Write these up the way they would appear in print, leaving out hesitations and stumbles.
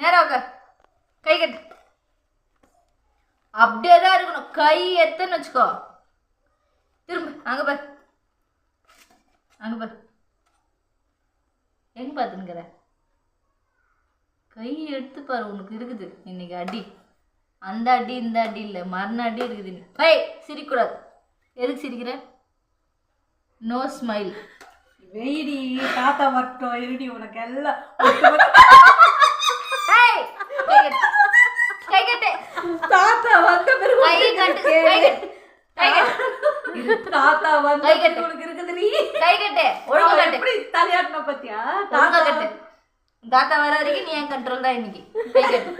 நேரா உட்கார். கை கட்டு. அப்படியே தான் இருக்கணும். கை எத்தன்னு வச்சுக்கோ. திரும்ப அங்க பாரு. அங்க பாரு. எங்க பாத்துங்கிற? கை எடுத்து பாரு. உனக்கு இருக்குது இன்னைக்கு அடி. அந்த அடி இந்த அடி இல்லை, மரண அடி இருக்குது. ஹை, சிரிக்கூடாது. எதுக்கு சிரிக்கிற? No smile. வெயிடி தாத்தா வரட்டும். இருடி உனக்கு எல்லாம். கை கட்டு. தாத்தா வந்த பிறகு கை கட்டு. கை கட்டு. கை கட்டு. தாத்தா வந்த பிறகு உனக்கு இருக்குது. நீ கை கட்டு. ஒழுங்கா கட்டு. எப்படி தலையாட்டின பத்தியா? ஒழுங்கா கட்டு. தாத்தா வர வரைக்கும் நீ என் கண்ட்ரோல் தான் இன்னைக்கு. கை கட்டு.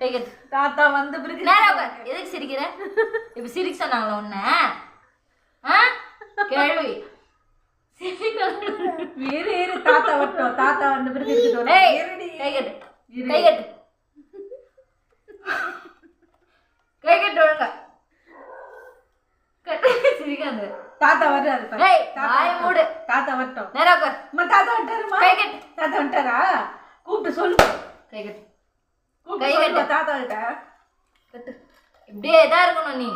கை கட்டு. தாத்தா வந்த பிறகு நேரா உட்கார். எதுக்கு சிரிக்கிற? இப்ப சிரிக்க சொன்னாங்களா உன்ன? கேள்வி. வேறு தாத்தா வரட்டும். தாத்தா வந்த பிறகு இருக்குது. கை கட்டு. கை கட்டு. கை கட்டு ஒழுங்கா. கட்டு. சிரிக்காது. தாத்தா வர்றாரு. வாய் மூடு. தாத்தா வரட்டும். நேரா உட்கார். தாத்தா வந்துட்டாருமா. கை கட்டு. தாத்தா வந்துட்டாரா? கூப்பிட்டு சொல்லு. கை கட்டு. கை கட்டு. தாத்தா கிட்ட கட்டு. இப்படியே தான் இருக்கணும் நீ.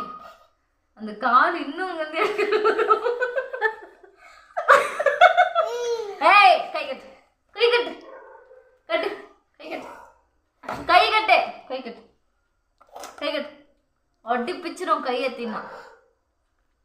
அந்த கால் இன்னும் வந்து ஏய், கை கட்டு. கை கட்டு. கட்டு. கை கட்டு. கை கட்டு. கை கட்டு. கை கட்டு. ஒட்டி பிச்சிரும் கையத்தினா.